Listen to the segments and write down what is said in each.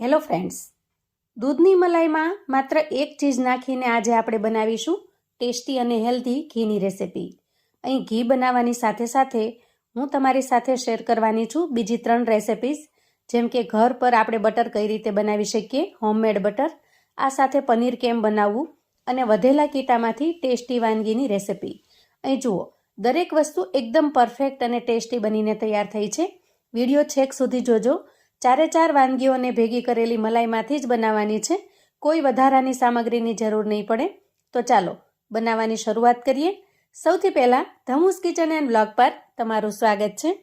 Hello friends, દૂધની મલાઈમાં માત્ર એક ચીજ નાખીને આજે આપણે બનાવીશું ટેસ્ટી અને હેલ્ધી ઘીની રેસિપી. અહીં ઘી બનાવવાની સાથે સાથે હું તમારી સાથે શેર કરવાની છું બીજી 3 રેસિપીઝ, જેમ કે ઘર પર આપણે બટર કઈ રીતે બનાવી શકીએ, હોમમેડ બટર, આ સાથે પનીર કેમ બનાવવું અને વધેલા કીટામાંથી ટેસ્ટી વાનગીની રેસિપી. અહીં જુઓ, દરેક વસ્તુ એકદમ પરફેક્ટ અને ટેસ્ટી બનીને તૈયાર થઈ છે. વિડીયો છેક સુધી જોજો. 4 વાનગીઓને ભેગી કરેલી મલાઈમાંથી જ બનાવવાની છે. કોઈ વધારાની સામગ્રીની જરૂર નહીં પડે. તો ચાલો બનાવવાની શરૂઆત કરીએ. સૌથી પહેલાં ધમુસ કિચન એન્ડ બ્લોગ પર તમારું સ્વાગત છે.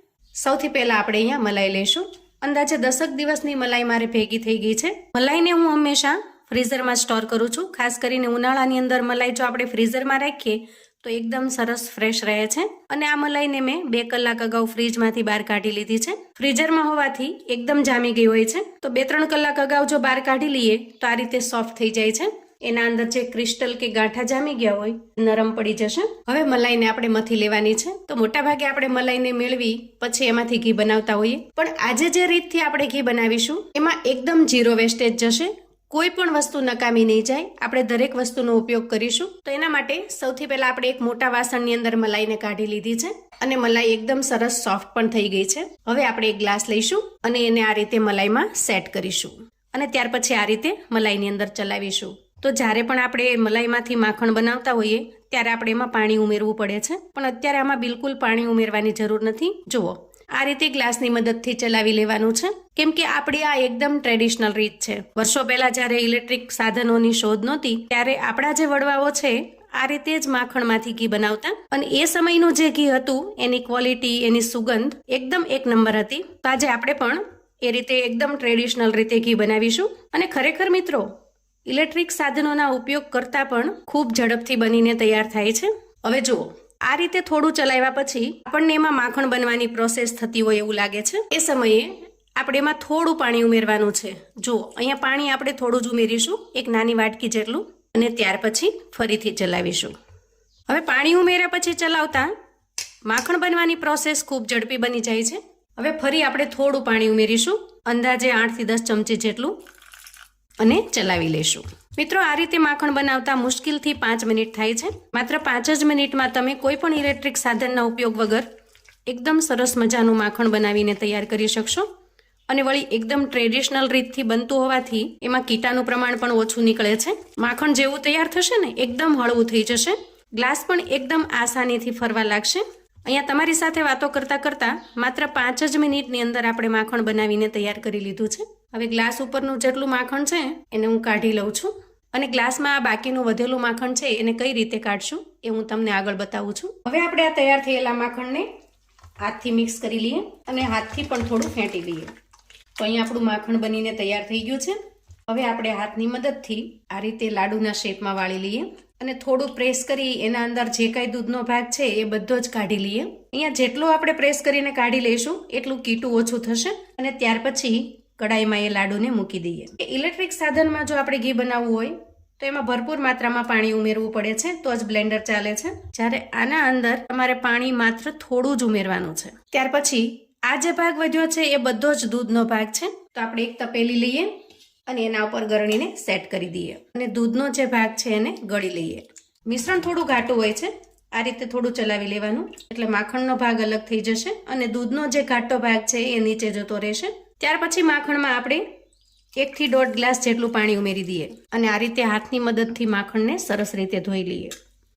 સૌથી પહેલાં આપણે અહીંયા મલાઈ લઈશું. અંદાજે 10 દિવસની મલાઈ મારે ભેગી થઈ ગઈ છે. મલાઈને હું હંમેશા ફ્રીઝરમાં સ્ટોર કરું છું. ખાસ કરીને ઉનાળાની અંદર મલાઈ જો આપણે ફ્રીઝરમાં રાખીએ તો એકદમ સરસ ફ્રેશ રહે છે. અને આ મલાઈને મેં 2 કલાક અગાઉ ફ્રીજમાંથી બહાર કાઢી લીધી છે. ફ્રીઝરમાં હોવાથી એકદમ જામી ગઈ હોય છે, તો 2-3 કલાક અગાઉ જો બહાર કાઢી લઈએ તો આ રીતે સોફ્ટ થઈ જાય છે. એના અંદર જે ક્રિસ્ટલ કે ગાંઠા જામી ગયા હોય નરમ પડી જશે. હવે મલાઈને આપણે મથી લેવાની છે. તો મોટાભાગે આપણે મલાઈને મેળવી પછી એમાંથી ઘી બનાવતા હોઈએ, પણ આજે જે રીતથી આપણે ઘી બનાવીશું એમાં એકદમ ઝીરો વેસ્ટેજ જશે. કોઈ પણ વસ્તુ નકામી નહીં જાય. આપણે દરેક વસ્તુનો ઉપયોગ કરીશું. તો એના માટે સૌથી પહેલા આપણે એક મોટા વાસણની અંદર મલાઈને કાઢી લીધી છે અને મલાઈ એકદમ સરસ સોફ્ટ પણ થઈ ગઈ છે. હવે આપણે એક ગ્લાસ લઈશું અને એને આ રીતે મલાઈમાં સેટ કરીશું અને ત્યાર પછી આ રીતે મલાઈની અંદર ચલાવીશું. તો જ્યારે પણ આપણે મલાઈમાંથી માખણ બનાવતા હોઈએ ત્યારે આપણે એમાં પાણી ઉમેરવું પડે છે, પણ અત્યારે આમાં બિલકુલ પાણી ઉમેરવાની જરૂર નથી. જુઓ, આ રીતે ગ્લાસની મદદથી ચલાવી લેવાનું છે, કેમ કે આપણી આ એકદમ ટ્રેડિશનલ રીત છે. વર્ષો પહેલા જ્યારે ઇલેક્ટ્રિક સાધનોની શોધ નહોતી ત્યારે આપણા જે વડવાઓ છે આ રીતે જ માખણમાંથી ઘી બનાવતા, અને એ સમયનું જે ઘી હતું એની ક્વોલિટી, એની સુગંધ એકદમ એક નંબર હતી. તો આજે આપણે પણ એ રીતે એકદમ ટ્રેડિશનલ રીતે ઘી બનાવીશું. અને ખરેખર મિત્રો, ઇલેક્ટ્રિક સાધનોના ઉપયોગ કરતાં પણ ખૂબ ઝડપથી બનીને તૈયાર થાય છે. હવે જુઓ, આ રીતે થોડું ચલાવ્યા પછી આપણને એમાં માખણ બનવાની પ્રોસેસ થતી હોય એવું લાગે છે. એ સમયે આપણે એમાં થોડું પાણી ઉમેરવાનું છે. જુઓ, અહીંયા પાણી આપણે થોડું જ ઉમેરીશું, એક નાની વાટકી જેટલું, અને ત્યાર પછી ફરીથી ચલાવીશું. હવે પાણી ઉમેર્યા પછી ચલાવતા માખણ બનવાની પ્રોસેસ ખૂબ ઝડપી બની જાય છે. હવે ફરી આપણે થોડું પાણી ઉમેરીશું, અંદાજે 8 થી 10 ચમચી જેટલું, અને ચલાવી લેશું. મિત્રો, આ રીતે માખણ બનાવતા મુશ્કેલથી 5 મિનિટ થાય છે. માત્ર 5 જ મિનિટમાં તમે કોઈ પણ ઇલેક્ટ્રિક સાધનના ઉપયોગ વગર એકદમ સરસ મજાનું માખણ બનાવીને તૈયાર કરી શકશો. અને વળી એકદમ ટ્રેડિશનલ રીતથી બનતું હોવાથી એમાં કીટાનું પ્રમાણ પણ ઓછું નીકળે છે. માખણ જેવું તૈયાર થશે ને એકદમ હળવું થઈ જશે. ગ્લાસ પણ એકદમ આસાનીથી ફરવા લાગશે. અહીંયા તમારી સાથે વાતો કરતાં કરતાં માત્ર 5 જ મિનિટની અંદર આપણે માખણ બનાવીને તૈયાર કરી લીધું છે. હવે ગ્લાસ ઉપરનું જેટલું માખણ છે એને હું કાઢી લઉં છું, અને ગ્લાસમાં આ બાકીનું વધેલું માખણ છે એને કઈ રીતે કાઢશું એ હું તમને આગળ બતાવું છું. હવે આપણે આ તૈયાર થયેલા માખણને હાથથી મિક્સ કરી લઈએ અને હાથથી પણ થોડું ફેંટી લઈએ. તો અહીંયા આપણું માખણ બનીને તૈયાર થઈ ગયું છે. હવે આપણે હાથની મદદથી આ રીતે લાડુના શેપમાં વાળી લઈએ અને થોડું પ્રેસ કરી એના અંદર જે કાંઈ દૂધનો ભાગ છે એ બધો જ કાઢી લઈએ. અહીંયા જેટલું આપણે પ્રેસ કરીને કાઢી લઈશું એટલું કીટું ઓછું થશે. અને ત્યાર પછી કડાઈમાં એ લાડુને મૂકી દઈએ. ઇલેક્ટ્રિક સાધનમાં જો આપણે ઘી બનાવવું હોય તો એમાં ભરપૂર માત્રામાં પાણી ઉમેરવું પડે છે, તો જ બ્લેન્ડર ચાલે છે. જ્યારે આના અંદર તમારે પાણી માત્ર થોડું જ ઉમેરવાનું છે. ત્યાર પછી આ જે ભાગ વધ્યો છે એ બધો જ દૂધનો ભાગ છે. તો આપણે એક તપેલી લઈએ અને એના ઉપર ગરણીને સેટ કરી દઈએ અને દૂધનો જે ભાગ છે એને ગળી લઈએ. મિશ્રણ થોડું ઘાટું હોય છે, આ રીતે થોડું ચલાવી લેવાનું એટલે માખણનો ભાગ અલગ થઈ જશે અને દૂધનો જે ઘાટો ભાગ છે એ નીચે જતો રહેશે. ત્યાર પછી માખણમાં આપણે 1 થી 1.5 ગ્લાસ જેટલું પાણી ઉમેરી દઈએ અને આ રીતે હાથની મદદથી માખણને સરસ રીતે ધોઈ લઈએ.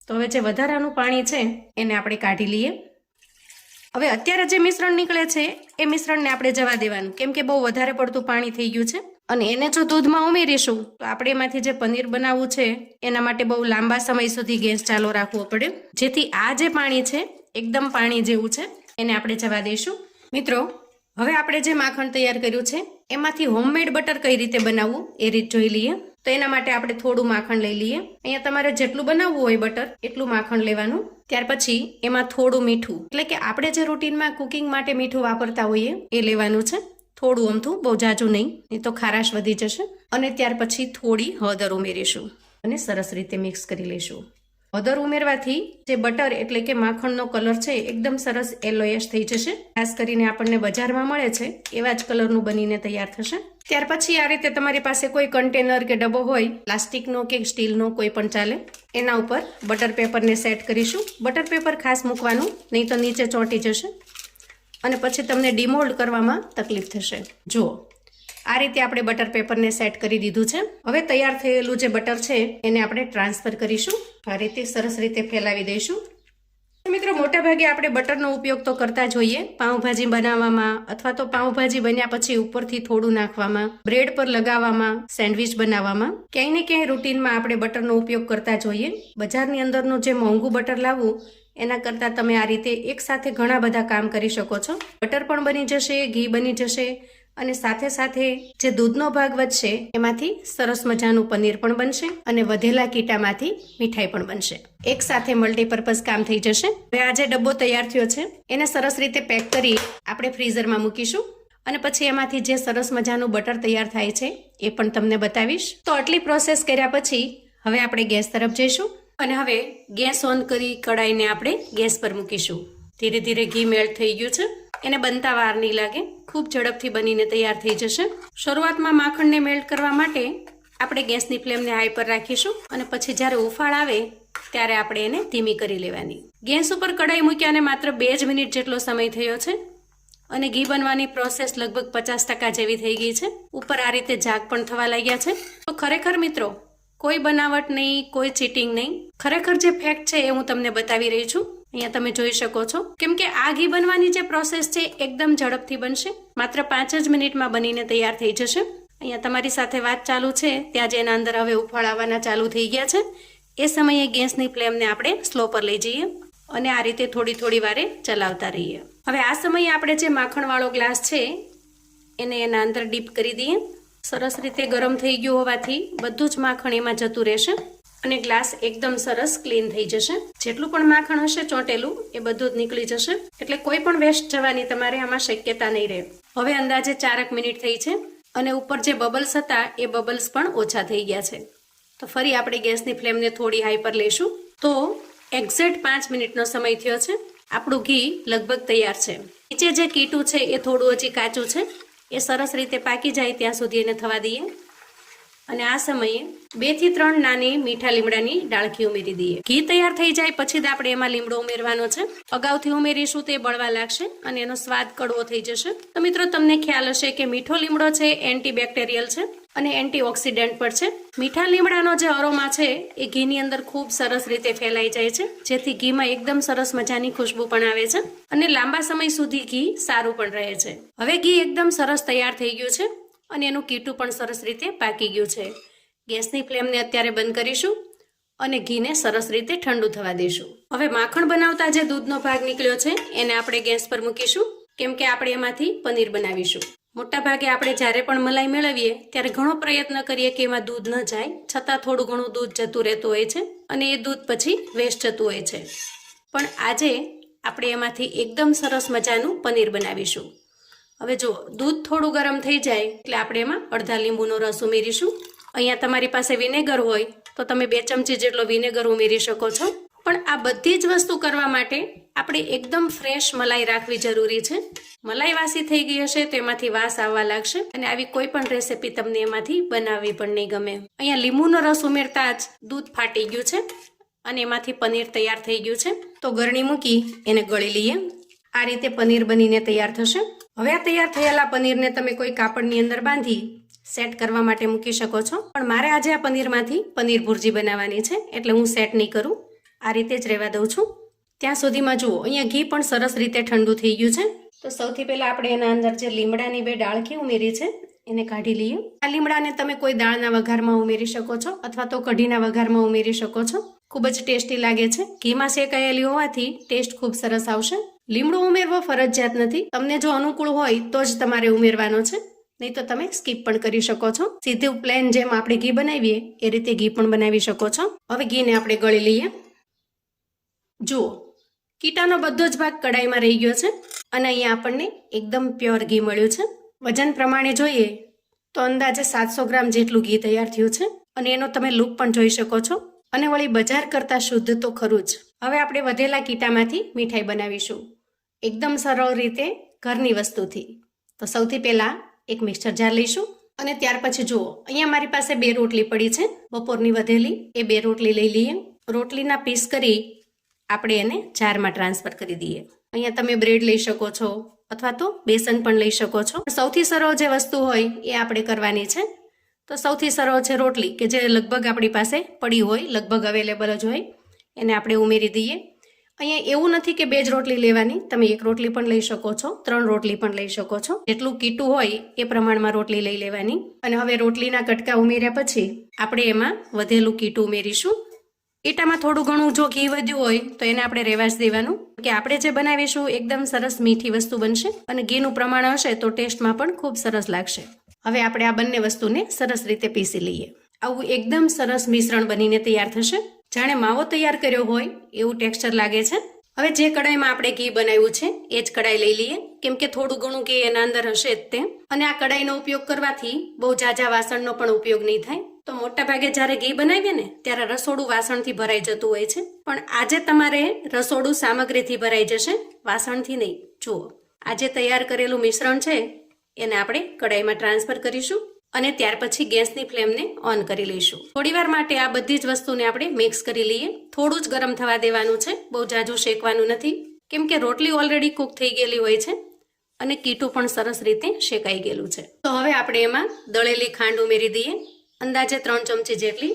તો હવે જે વધારાનું પાણી છે એને આપણે કાઢી લઈએ. હવે અત્યારે જે મિશ્રણ નીકળે છે એ મિશ્રણને આપણે જવા દેવાનું, કેમ કે બહુ વધારે પડતું પાણી થઈ ગયું છે અને એને જો દૂધમાં ઉમેરીશું તો આપણે એમાંથી જે પનીર બનાવવું છે એના માટે બહુ લાંબા સમય સુધી ગેસ ચાલુ રાખવો પડે. જેથી આ જે પાણી છે એકદમ પાણી જેવું છે એને આપણે જવા દઈશું. મિત્રો, હવે આપણે જે માખણ તૈયાર કર્યું છે એમાંથી હોમમેડ બટર કઈ રીતે બનાવવું એ રીત જોઈ લઈએ. તો એના માટે આપણે થોડું માખણ લઈ લઈએ. અહીંયા તમારે જેટલું બનાવવું હોય બટર એટલું માખણ લેવાનું. ત્યાર પછી એમાં થોડું મીઠું, એટલે કે આપણે જે રૂટીનમાં કુકિંગ માટે મીઠું વાપરતા હોઈએ એ લેવાનું છે. થોડું અમથું, બહુ જાજુ નહીં, નહીં તો ખારાશ વધી જશે. અને ત્યાર પછી થોડી હળદર ઉમેરીશું અને સરસ રીતે મિક્સ કરી લઈશું. હળદર ઉમેરવાથી જે બટર એટલે કે માખણનો કલર છે એકદમ સરસ યલોઇશ થઈ જશે. ખાસ કરીને આપણને બજારમાં મળે છે એવા જ કલરનું બનીને તૈયાર થશે. ત્યાર પછી આ રીતે તમારી પાસે કોઈ કન્ટેનર કે ડબ્બો હોય, પ્લાસ્ટિકનો કે સ્ટીલનો કોઈ પણ ચાલે, એના ઉપર બટર પેપરને સેટ કરીશું. બટર પેપર ખાસ મૂકવાનું, નહીં તો નીચે ચોંટી જશે અને પછી તમને ડિમોલ્ડ કરવામાં તકલીફ થશે. જુઓ, આ રીતે આપણે બટર પેપરને સેટ કરી દીધું છે. હવે તૈયાર થયેલું જે બટર છે એને આપણે ટ્રાન્સફર કરીશું. આ રીતે સરસ રીતે ફેલાવી દઈશું. મિત્રો, મોટાભાગે આપણે બટરનો ઉપયોગ તો કરતા જ હોઈએ, પાઉંભાજી બનાવવામાં અથવા તો પાઉંભાજી બન્યા પછી ઉપરથી થોડું નાખવામાં, બ્રેડ પર લગાવવામાં, સેન્ડવિચ બનાવવામાં, ક્યાંય ને ક્યાંય રૂટીનમાં આપણે બટરનો ઉપયોગ કરતા જ હોઈએ. બજારની અંદરનું જે મોંઘું બટર લાવવું એના કરતાં તમે આ રીતે એકસાથે ઘણા બધા કામ કરી શકો છો. બટર પણ બની જશે, ઘી બની જશે અને સાથે સાથે જે દૂધનો ભાગ વધશે એમાંથી સરસ મજાનું પનીર પણ બનશે અને વધેલા કીટામાંથી મીઠાઈ પણ બનશે. એક સાથે મલ્ટીપર્પઝ કામ થઈ જશે. હવે આ જે ડબ્બો તૈયાર થયો છે એને સરસ રીતે પેક કરી આપણે ફ્રીઝરમાં મૂકીશું અને પછી એમાંથી જે સરસ મજાનું બટર તૈયાર થાય છે એ પણ તમને બતાવીશ. તો આટલી પ્રોસેસ કર્યા પછી હવે આપણે ગેસ તરફ જઈશું અને હવે ગેસ ઓન કરી કડાઈને આપણે ગેસ પર મૂકીશું. ધીરે ધીરે ઘી મેલ્ટ થઈ ગયું છે. એને બનતા વાર નહીં લાગે, ખૂબ ઝડપથી બનીને તૈયાર થઈ જશે. શરૂઆતમાં માખણને મેલ્ટ કરવા માટે આપણે ગેસની ફ્લેમને હાઈ પર રાખીશું અને પછી જ્યારે ઉફાળ આવે ત્યારે આપણે એને ધીમી કરી લેવાની. ગેસ ઉપર કડાઈ મૂક્યાને માત્ર 2 જ મિનિટ જેટલો સમય થયો છે અને ઘી બનવાની પ્રોસેસ લગભગ 50% જેવી થઈ ગઈ છે. ઉપર આ રીતે ઝાગ પણ થવા લાગ્યા છે. તો ખરેખર મિત્રો, કોઈ બનાવટ નહીં, કોઈ ચીટિંગ નહીં. ખરેખર જે ફેક્ટ છે એ હું તમને બતાવી રહી છું. અહીંયા તમે જોઈ શકો છો, કેમ કે આ ઘી બનવાની જે પ્રોસેસ છે એકદમ ઝડપથી બનશે. માત્ર 5 જ મિનિટમાં બનીને તૈયાર થઈ જશે. અહીંયા તમારી સાથે વાત ચાલુ છે ત્યાં જ એના અંદર હવે ઉફાળ આવવાના ચાલુ થઈ ગયા છે. એ સમયે ગેસની ફ્લેમને આપણે સ્લો પર લઈ જઈએ અને આ રીતે થોડી થોડી વારે ચલાવતા રહીએ. હવે આ સમયે આપણે જે માખણવાળો ગ્લાસ છે એને એના અંદર ડીપ કરી દઈએ. સરસ રીતે ગરમ થઈ ગયું હોવાથી બધું જ માખણ એમાં જતું રહેશે અને ગ્લાસ એકદમ સરસ ક્લીન થઈ જશે. જેટલું પણ માખણ હશે ચોંટેલું એ બધું જ નીકળી જશે, એટલે કોઈ પણ વેસ્ટ જવાની તમારે આમાં શક્યતા નહીં રહે. હવે અંદાજે 4 મિનિટ થઈ છે અને ઉપર જે બબલ્સ હતા એ બબલ્સ પણ ઓછા થઈ ગયા છે. તો ફરી આપણે ગેસની ફ્લેમને થોડી હાઈ પર લઈશું. તો એક્ઝેક્ટ 5 મિનિટનો સમય થયો છે. આપણું ઘી લગભગ તૈયાર છે. નીચે જે કીટું છે એ થોડું હજી કાચું છે, એ સરસ રીતે પાકી જાય ત્યાં સુધી એને થવા દઈએ અને આ સમયે 2 થી 3 નાની મીઠા લીમડાની ડાળખી ઉમેરી દઈએ. ઘી તૈયાર થઈ જાય પછી જ આપણે એમાં લીમડો ઉમેરવાનો છે. અગાઉથી ઉમેરીશું તે બળવા લાગશે અને એનો સ્વાદ કડવો થઈ જશે. તો મિત્રો, તમને ખ્યાલ હશે કે મીઠો લીમડો છે એન્ટીબેક્ટેરિયલ છે અને એન્ટીઓક્સિડન્ટ પણ છે. મીઠા લીમડાનો જે અરોમા છે એ ઘીની અંદર ખૂબ સરસ રીતે ફેલાઈ જાય છે, જેથી ઘીમાં એકદમ સરસ મજાની ખુશ્બુ પણ આવે છે અને લાંબા સમય સુધી ઘી સારું પણ રહે છે. હવે ઘી એકદમ સરસ તૈયાર થઈ ગયું છે અને એનું કીટું પણ સરસ રીતે પાકી ગયું છે. ગેસની ફ્લેમને અત્યારે બંધ કરીશું અને ઘીને સરસ રીતે ઠંડુ થવા દઈશું. હવે માખણ બનાવતા જે દૂધનો ભાગ નીકળ્યો છે એને આપણે ગેસ પર મૂકીશું, કેમ કે આપણે એમાંથી પનીર બનાવીશું. મોટા ભાગે આપણે જ્યારે પણ મલાઈ મેળવીએ ત્યારે ઘણો પ્રયત્ન કરીએ કે એમાં દૂધ ન જાય, છતાં થોડું ઘણું દૂધ જતું રહેતું હોય છે અને એ દૂધ પછી વેસ્ટ જતું હોય છે. પણ આજે આપણે એમાંથી એકદમ સરસ મજાનું પનીર બનાવીશું. હવે જો દૂધ થોડું ગરમ થઈ જાય એટલે આપણે એમાં અડધા લીંબુનો રસ ઉમેરીશું. અહીંયા તમારી પાસે વિનેગર હોય તો તમે 2 ચમચી જેટલો વિનેગર ઉમેરી શકો છો. પણ આ બધી જ વસ્તુ કરવા માટે આપણે એકદમ ફ્રેશ મલાઈ રાખવી જરૂરી છે. મલાઈ વાસી થઈ ગઈ હશે તો એમાંથી વાસ આવવા લાગશે અને આવી કોઈ પણ રેસીપી તમને એમાંથી બનાવવી પણ નહીં ગમે. અહીંયા લીંબુનો રસ ઉમેરતા જ દૂધ ફાટી ગયું છે અને એમાંથી પનીર તૈયાર થઈ ગયું છે. તો ગરણી મૂકી એને ગળી લઈએ. આ રીતે પનીર બનીને તૈયાર થશે. હવે આ તૈયાર થયેલા પનીરને તમે કોઈ કાપડની અંદર બાંધી સેટ કરવા માટે મૂકી શકો છો. પણ મારે આજે આ પનીરમાંથી પનીર ભુરજી બનાવવાની છે એટલે હું સેટ નહીં કરું, આ રીતે જ રહેવા દઉં છું. ત્યાં સુધીમાં જુઓ, અહીંયા ઘી પણ સરસ રીતે ઠંડુ થઈ ગયું છે. તો સૌથી પહેલા આપણે એના અંદર જે લીમડાની 2 ડાળખી ઉમેરી છે એને કાઢી લઈએ. આ લીમડાને તમે કોઈ દાળના વઘારમાં ઉમેરી શકો છો અથવા તો કઢીના વઘારમાં ઉમેરી શકો છો. ખૂબ જ ટેસ્ટી લાગે છે. ઘીમાં શેકાયેલી હોવાથી ટેસ્ટ ખૂબ સરસ આવશે. લીમડું ઉમેરવો ફરજિયાત નથી, તમને જો અનુકૂળ હોય તો જ તમારે ઉમેરવાનો છે, નહીં તો તમે સ્કીપ પણ કરી શકો છો. સીધું પ્લેન જેમ આપણે ઘી બનાવીએ એ રીતે ઘી પણ બનાવી શકો છો. હવે ઘીને આપણે ગળી લઈએ. જુઓ, કીટાનો બધો જ ભાગ કડાઈમાં રહી ગયો છે અને અહીંયા આપણને એકદમ પ્યોર ઘી મળ્યું છે. વજન પ્રમાણે જોઈએ તો અંદાજે 700 ગ્રામ જેટલું ઘી તૈયાર થયું છે અને એનો તમે લુક પણ જોઈ શકો છો. અને વળી બજાર કરતાં શુદ્ધ તો ખરું જ. હવે આપણે વધેલા કીટામાંથી મીઠાઈ બનાવીશું એકદમ સરળ રીતે ઘરની વસ્તુથી. તો સૌથી પહેલાં એક મિક્સર જાર લઈશું અને ત્યાર પછી જુઓ અહીંયા મારી પાસે 2 રોટલી પડી છે બપોરની વધેલી. એ 2 રોટલી લઈ લઈએ. રોટલીના પીસ કરી આપણે એને જારમાં ટ્રાન્સફર કરી દઈએ. અહીંયા તમે બ્રેડ લઈ શકો છો અથવા તો બેસન પણ લઈ શકો છો. સૌથી સરળ જે વસ્તુ હોય એ આપણે કરવાની છે. તો સૌથી સરળ છે રોટલી કે જે લગભગ આપણી પાસે પડી હોય, લગભગ અવેલેબલ જ હોય, એને આપણે ઉમેરી દઈએ. અહીંયા એવું નથી કે 2 જ રોટલી લેવાની, તમે 1 રોટલી પણ લઈ શકો છો, 3 રોટલી પણ લઈ શકો છો. જેટલું કીટું હોય એ પ્રમાણમાં રોટલી લઈ લેવાની. અને હવે રોટલીના કટકા ઉમેર્યા પછી આપણે એમાં વધેલું કીટું ઉમેરીશું. કીટામાં થોડું ઘણું જો ઘી વધ્યું હોય તો એને આપણે રહેવા જ દેવાનું, કે આપણે જે બનાવીશું એકદમ સરસ મીઠી વસ્તુ બનશે અને ઘીનું પ્રમાણ હશે તો ટેસ્ટમાં પણ ખૂબ સરસ લાગશે. હવે આપણે આ બંને વસ્તુને સરસ રીતે પીસી લઈએ. આવું એકદમ સરસ મિશ્રણ બનીને તૈયાર થશે. જાણે માવો તૈયાર કર્યો હોય એવું ટેક્સચર લાગે છે. હવે જે કડાઈમાં આપણે ઘી બનાવ્યું છે એ જ કડાઈ લઈ લઈએ, કેમ કે થોડું ઘણું ઘી એના અંદર હશે જ તે. અને આ કડાઈનો ઉપયોગ કરવાથી બહુ ઝાઝા વાસણનો પણ ઉપયોગ નહીં થાય. તો મોટા ભાગે જ્યારે ઘી બનાવીએ ને ત્યારે રસોડું વાસણથી ભરાઈ જતું હોય છે, પણ આજે તમારે રસોડું સામગ્રીથી ભરાઈ જશે, વાસણથી નહીં. જુઓ આજે તૈયાર કરેલું મિશ્રણ છે એને આપણે કડાઈમાં ટ્રાન્સફર કરીશું અને ત્યાર પછી ગેસની ફ્લેમને ઓન કરી લઈશું. થોડીવાર માટે આ બધી જ વસ્તુને આપણે મિક્સ કરી લઈએ. થોડું જ ગરમ થવા દેવાનું છે, બહુ જાજુ શેકવાનું નથી, કેમ કે રોટલી ઓલરેડી કૂક થઈ ગયેલી હોય છે અને કીટું પણ સરસ રીતે શેકાઈ ગયેલું છે. તો હવે આપણે એમાં દળેલી ખાંડ ઉમેરી દઈએ. અંદાજે 3 ચમચી જેટલી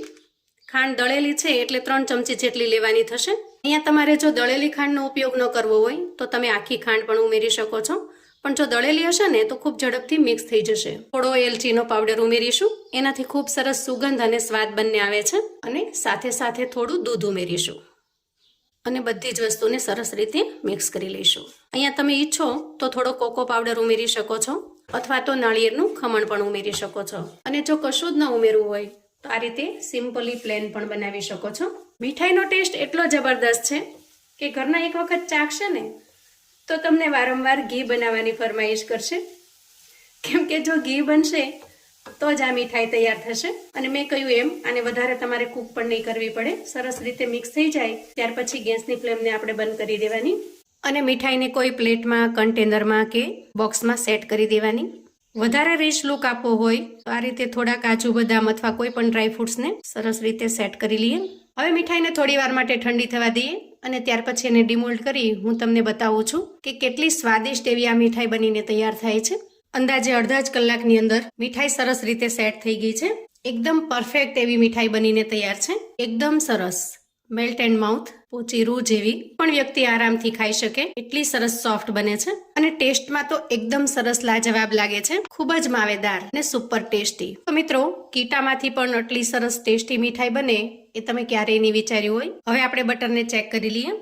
ખાંડ દળેલી છે એટલે 3 ચમચી જેટલી લેવાની થશે. અહીંયા તમારે જો દળેલી ખાંડનો ઉપયોગ ન કરવો હોય તો તમે આખી ખાંડ પણ ઉમેરી શકો છો, પણ જો દળેલી હશે ને તો ખૂબ ઝડપથી મિક્સ થઈ જશે. થોડો એલચીનો પાવડર ઉમેરીશું, એનાથી ખૂબ સરસ સુગંધ અને સ્વાદ બંને આવે છે. અને સાથે સાથે થોડું દૂધ ઉમેરીશું અને બધી જ વસ્તુને સરસ રીતે મિક્સ કરી લઈશું. અહીંયા તમે ઈચ્છો તો થોડો કોકો પાવડર ઉમેરી શકો છો અથવા તો નાળિયેરનું ખમણ પણ ઉમેરી શકો છો. અને જો કશું જ ન ઉમેરવું હોય તો આ રીતે સિમ્પલી પ્લેન પણ બનાવી શકો છો. મીઠાઈનો ટેસ્ટ એટલો જબરદસ્ત છે કે ઘરના એક વખત ચાખશે ને તો તમને વારંવાર ઘી બનાવવાની ફરમાઈશ કરશે, કેમ કે જો ઘી બનશે તો જ આ મીઠાઈ તૈયાર થશે. અને મેં કહ્યું એમ આને વધારે તમારે કૂક પણ નહીં કરવી પડે. સરસ રીતે મિક્સ થઈ જાય ત્યાર પછી ગેસની ફ્લેમને આપણે બંધ કરી દેવાની અને મીઠાઈને કોઈ પ્લેટમાં, કન્ટેનરમાં કે બોક્સમાં સેટ કરી દેવાની. વધારે રીચ લુક આપવો હોય તો આ રીતે થોડા કાજુ બદામ અથવા કોઈ પણ ડ્રાયફ્રૂટ્સને સરસ રીતે સેટ કરી લઈએ. હવે મીઠાઈને થોડી વાર માટે ઠંડી થવા દઈએ અને ત્યાર પછી એને ડિમોલ્ડ કરી હું તમને બતાવું છું કે કેટલી સ્વાદિષ્ટ એવી આ મીઠાઈ બનીને તૈયાર થાય છે. અંદાજે અડધા જ કલાકની અંદર મીઠાઈ સરસ રીતે સેટ થઈ ગઈ છે. એકદમ પરફેક્ટ એવી મીઠાઈ બનીને તૈયાર છે. એકદમ સરસ મેલ્ટ એન્ડ માઉથ, પોચી રૂ જેવી પણ વ્યક્તિ આરામથી ખાઈ શકે એટલી સરસ સોફ્ટ બને છે. અને ટેસ્ટમાં તો એકદમ સરસ લાજવાબ લાગે છે, ખૂબ જ માવેદાર અને સુપર ટેસ્ટી. તો મિત્રો, કીટામાંથી પણ આટલી સરસ ટેસ્ટી મીઠાઈ બને એ તમે ક્યારેય નહીં વિચાર્યું હોય. હવે આપણે બટરને ચેક કરી લઈએ.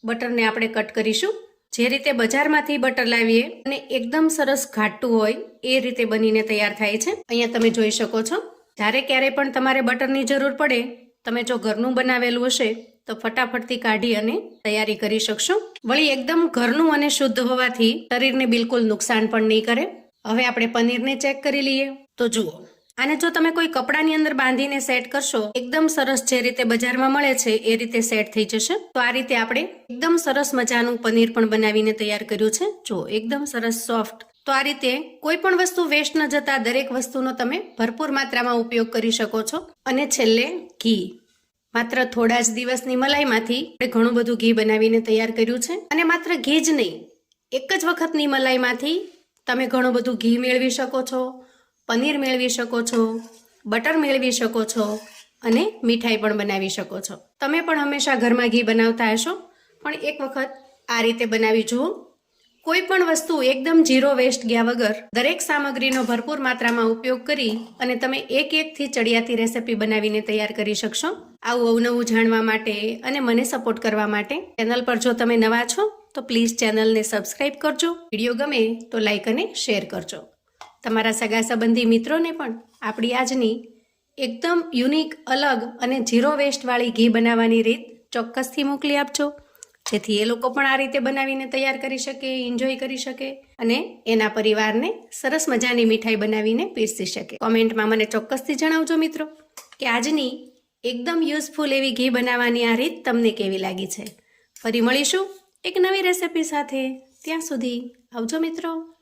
બટરને આપણે કટ કરીશું. જે રીતે બજારમાંથી બટર લાવીએ અને એકદમ સરસ ઘાટું હોય એ રીતે બનીને તૈયાર થાય છે. અહીંયા તમે જોઈ શકો છો. જ્યારે ક્યારેય પણ તમારે બટરની જરૂર પડે, તમે જો ઘરનું બનાવેલું હશે તો ફટાફટથી કાઢી અને તૈયારી કરી શકશો. વળી એકદમ ઘરનું અને શુદ્ધ હોવાથી શરીરને બિલકુલ નુકસાન પણ નહીં કરે. હવે આપણે પનીરને ચેક કરી લઈએ. તો જુઓ, આને જો તમે કોઈ કપડાની અંદર બાંધીને સેટ કરશો, એકદમ સરસ જે રીતે બજારમાં મળે છે એ રીતે સેટ થઈ જશે. તો આ રીતે આપણે એકદમ સરસ મજાનું પનીર પણ બનાવીને તૈયાર કર્યું છે. જો એકદમ સરસ સોફ્ટ. તો આ રીતે કોઈ પણ વસ્તુ વેસ્ટ ન જતા દરેક વસ્તુનો તમે ભરપૂર માત્રામાં ઉપયોગ કરી શકો છો. અને છેલ્લે ઘી. માત્ર થોડા જ દિવસની મલાઈમાંથી આપણે ઘણું બધું ઘી બનાવીને તૈયાર કર્યું છે. અને માત્ર ઘી જ નહીં, એક જ વખતની મલાઈમાંથી તમે ઘણું બધું ઘી મેળવી શકો છો, પનીર મેળવી શકો છો, બટર મેળવી શકો છો અને મીઠાઈ પણ બનાવી શકો છો. તમે પણ હંમેશા ઘરમાં ઘી બનાવતા હશો, પણ એક વખત આ રીતે બનાવી જુઓ. કોઈ પણ વસ્તુ એકદમ ઝીરો વેસ્ટ ગયા વગર દરેક સામગ્રીનો ભરપૂર માત્રામાં ઉપયોગ કરી અને તમે એકથી ચડિયાતી રેસિપી બનાવીને તૈયાર કરી શકશો. આવું અવનવું જાણવા માટે અને મને સપોર્ટ કરવા માટે ચેનલ પર જો તમે નવા છો તો પ્લીઝ ચેનલને સબસ્ક્રાઇબ કરજો. વિડીયો ગમે તો લાઈક અને શેર કરજો. તમારા સગા સંબંધી મિત્રોને પણ આપણી આજની એકદમ યુનિક, અલગ અને ઝીરો વેસ્ટવાળી ઘી બનાવવાની રીત ચોક્કસથી મોકલી આપજો, જેથી એ લોકો પણ આ રીતે બનાવીને તૈયાર કરી શકે, એન્જોય કરી શકે અને એના પરિવારને સરસ મજાની મીઠાઈ બનાવીને પીરસી શકે. કોમેન્ટમાં મને ચોક્કસથી જણાવજો મિત્રો કે આજની એકદમ યુઝફુલ એવી ઘી બનાવવાની આ રીત તમને કેવી લાગી છે? ફરી મળીશું એક નવી રેસિપી સાથે. ત્યાં સુધી આવજો મિત્રો.